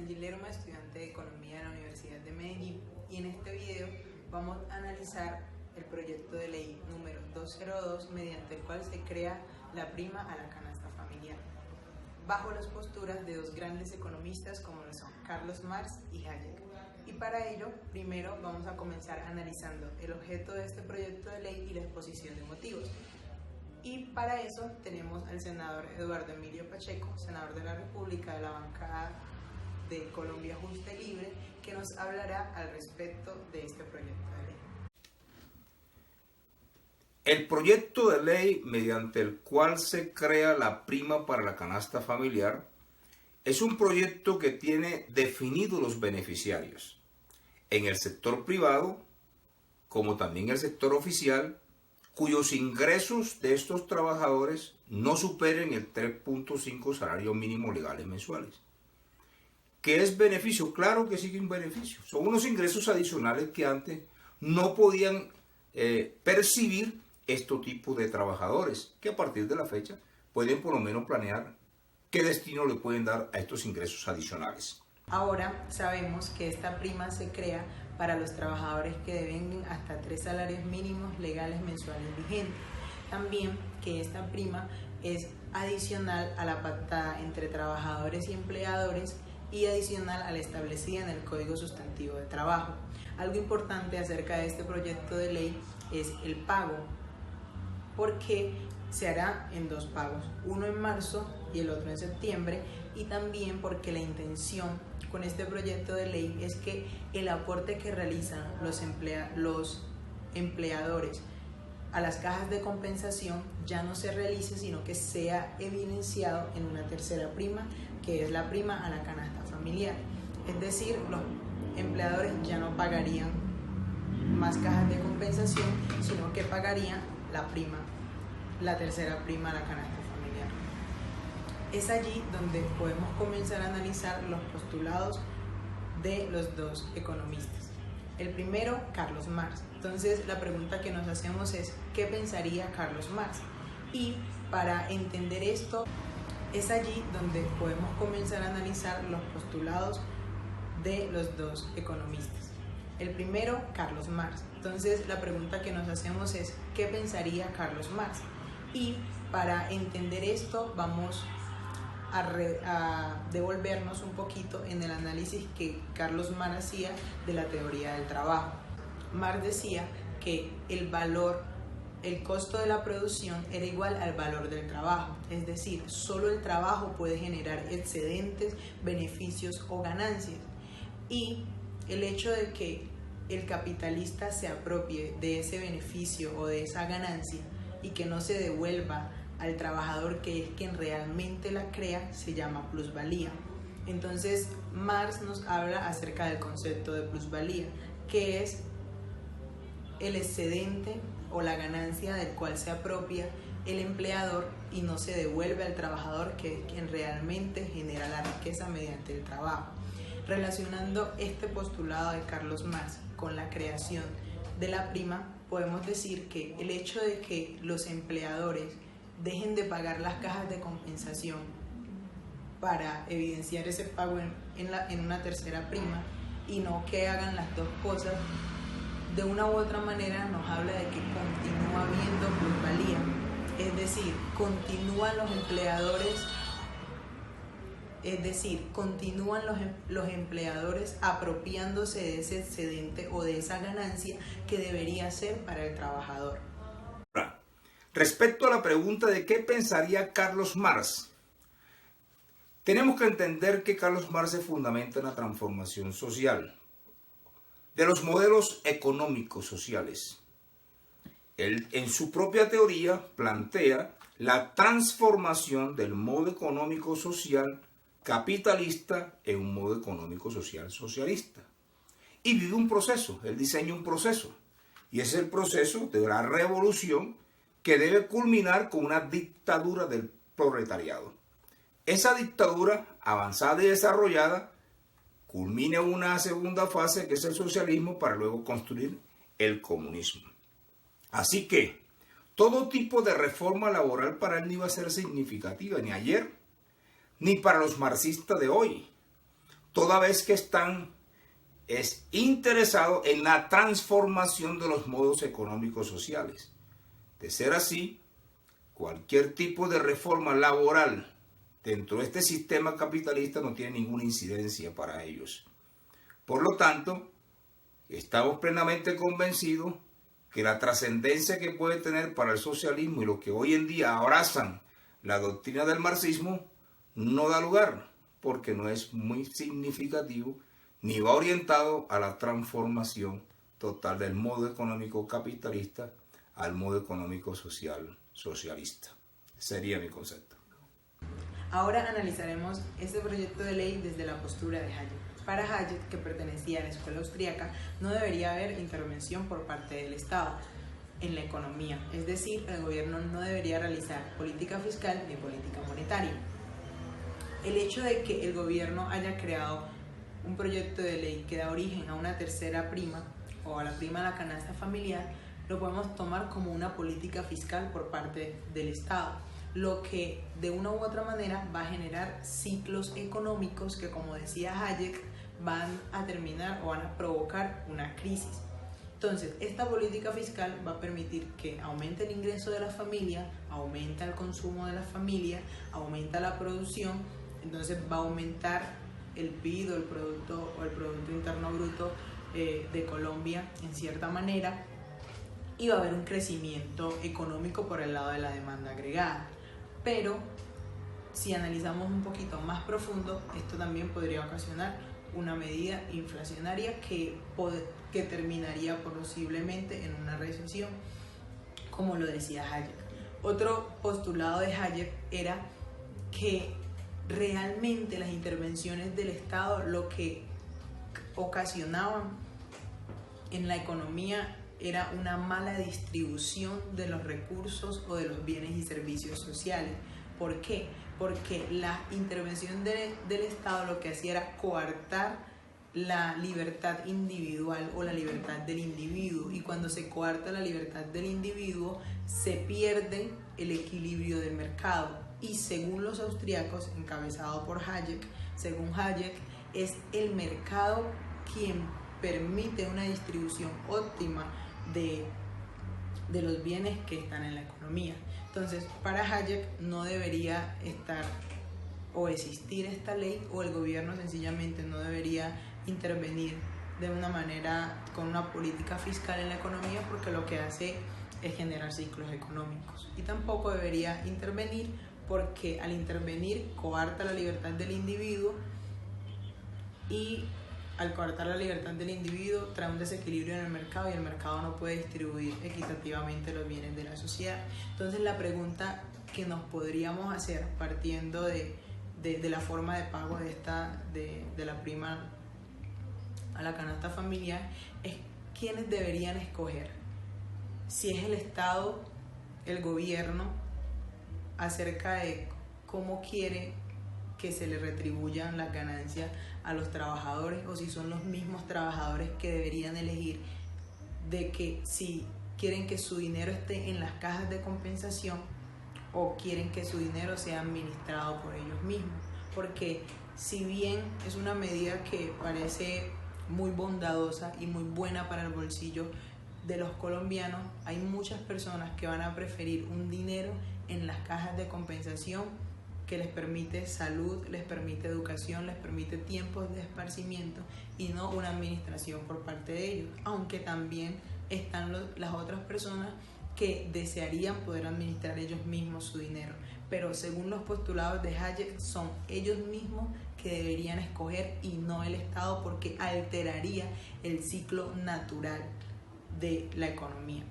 Angie Lerma, estudiante de Economía de la Universidad de Medellín, y en este video vamos a analizar el proyecto de ley número 202, mediante el cual se crea la prima a la canasta familiar, bajo las posturas de dos grandes economistas como lo son Carlos Marx y Hayek. Y para ello, primero vamos a comenzar analizando el objeto de este proyecto de ley y la exposición de motivos. Y para eso tenemos al senador Eduardo Emilio Pacheco, senador de la República de la bancada de Colombia Justa y Libre, que nos hablará al respecto de este proyecto de ley. El proyecto de ley mediante el cual se crea la prima para la canasta familiar es un proyecto que tiene definidos los beneficiarios en el sector privado como también el sector oficial, cuyos ingresos de estos trabajadores no superen el 3.5 salarios mínimos legales mensuales. ¿Qué es beneficio? Claro que sí que es un beneficio. Son unos ingresos adicionales que antes no podían percibir este tipo de trabajadores, que a partir de la fecha pueden por lo menos planear qué destino le pueden dar a estos ingresos adicionales. Ahora sabemos que esta prima se crea para los trabajadores que deben hasta 3 salarios mínimos legales mensuales vigentes. También que esta prima es adicional a la pactada entre trabajadores y empleadores y adicional a la establecida en el Código Sustantivo de Trabajo. Algo importante acerca de este proyecto de ley es el pago, porque se hará en 2 pagos, uno en marzo y el otro en septiembre, y también porque la intención con este proyecto de ley es que el aporte que realizan los empleadores a las cajas de compensación ya no se realice, sino que sea evidenciado en una tercera prima, que es la prima a la canasta familiar. Es decir, los empleadores ya no pagarían más cajas de compensación, sino que pagarían la tercera prima a la canasta familiar. Es allí donde podemos comenzar a analizar los postulados de los dos economistas. El primero, Carlos Marx. Entonces, la pregunta que nos hacemos es, ¿qué pensaría Carlos Marx? Y para entender esto, es allí donde podemos comenzar a analizar los postulados de los dos economistas. El primero, Carlos Marx. Entonces, la pregunta que nos hacemos es, ¿qué pensaría Carlos Marx? Y para entender esto, vamos a devolvernos un poquito en el análisis que Carlos Marx hacía de la teoría del trabajo. Marx decía que el costo de la producción era igual al valor del trabajo, es decir, solo el trabajo puede generar excedentes, beneficios o ganancias, y el hecho de que el capitalista se apropie de ese beneficio o de esa ganancia y que no se devuelva al trabajador, que es quien realmente la crea, se llama plusvalía. Entonces Marx nos habla acerca del concepto de plusvalía, que es el excedente o la ganancia del cual se apropia el empleador y no se devuelve al trabajador, que es quien realmente genera la riqueza mediante el trabajo. Relacionando este postulado de Carlos Marx con la creación de la prima, podemos decir que el hecho de que los empleadores dejen de pagar las cajas de compensación para evidenciar ese pago en una tercera prima, y no que hagan las dos cosas, de una u otra manera nos habla de que continúa habiendo plusvalía, es decir, continúan los empleadores, los empleadores apropiándose de ese excedente o de esa ganancia que debería ser para el trabajador. Respecto a la pregunta de qué pensaría Carlos Marx, tenemos que entender que Carlos Marx se fundamenta en la transformación social de los modelos económicos sociales. Él, en su propia teoría, plantea la transformación del modo económico social capitalista en un modo económico social socialista. Y vive un proceso, él diseña un proceso, y es el proceso de la revolución que debe culminar con una dictadura del proletariado. Esa dictadura avanzada y desarrollada culmina en una segunda fase, que es el socialismo, para luego construir el comunismo. Así que todo tipo de reforma laboral para él no iba a ser significativa, ni ayer, ni para los marxistas de hoy. toda vez que están interesados en la transformación de los modos económicos sociales. De ser así, cualquier tipo de reforma laboral dentro de este sistema capitalista no tiene ninguna incidencia para ellos. Por lo tanto, estamos plenamente convencidos que la trascendencia que puede tener para el socialismo y los que hoy en día abrazan la doctrina del marxismo no da lugar, porque no es muy significativo ni va orientado a la transformación total del modo económico capitalista al modo económico socialista. Sería mi concepto. Ahora analizaremos este proyecto de ley desde la postura de Hayek. Para Hayek, que pertenecía a la escuela austríaca, no debería haber intervención por parte del Estado en la economía, es decir, el gobierno no debería realizar política fiscal ni política monetaria. El hecho de que el gobierno haya creado un proyecto de ley que da origen a una tercera prima o a la prima de la canasta familiar, lo podemos tomar como una política fiscal por parte del Estado, lo que de una u otra manera va a generar ciclos económicos que, como decía Hayek, van a terminar o van a provocar una crisis. Entonces, esta política fiscal va a permitir que aumente el ingreso de la familia, aumenta el consumo de la familia, aumenta la producción, entonces va a aumentar el PIB o el Producto Interno Bruto de Colombia en cierta manera, y va a haber un crecimiento económico por el lado de la demanda agregada. Pero si analizamos un poquito más profundo, esto también podría ocasionar una medida inflacionaria que terminaría posiblemente en una recesión, como lo decía Hayek. Otro postulado de Hayek era que realmente las intervenciones del Estado lo que ocasionaban en la economía era una mala distribución de los recursos o de los bienes y servicios sociales. ¿Por qué? Porque la intervención del Estado lo que hacía era coartar la libertad individual o la libertad del individuo, y cuando se coarta la libertad del individuo se pierde el equilibrio del mercado, y según los austríacos, encabezado por Hayek, según Hayek, es el mercado quien permite una distribución óptima de los bienes que están en la economía. Entonces, para Hayek no debería estar o existir esta ley, o el gobierno sencillamente no debería intervenir de una manera con una política fiscal en la economía, porque lo que hace es generar ciclos económicos. Y tampoco debería intervenir porque al intervenir coarta la libertad del individuo, y al coartar la libertad del individuo trae un desequilibrio en el mercado y el mercado no puede distribuir equitativamente los bienes de la sociedad. Entonces, la pregunta que nos podríamos hacer partiendo de la forma de pago de la prima a la canasta familiar es quiénes deberían escoger, si es el Estado, el gobierno, acerca de cómo quiere que se le retribuyan las ganancias a los trabajadores, o si son los mismos trabajadores que deberían elegir de que si quieren que su dinero esté en las cajas de compensación o quieren que su dinero sea administrado por ellos mismos. Porque si bien es una medida que parece muy bondadosa y muy buena para el bolsillo de los colombianos, hay muchas personas que van a preferir un dinero en las cajas de compensación que les permite salud, les permite educación, les permite tiempos de esparcimiento, y no una administración por parte de ellos. Aunque también están las otras personas que desearían poder administrar ellos mismos su dinero. Pero según los postulados de Hayek, son ellos mismos que deberían escoger y no el Estado, porque alteraría el ciclo natural de la economía.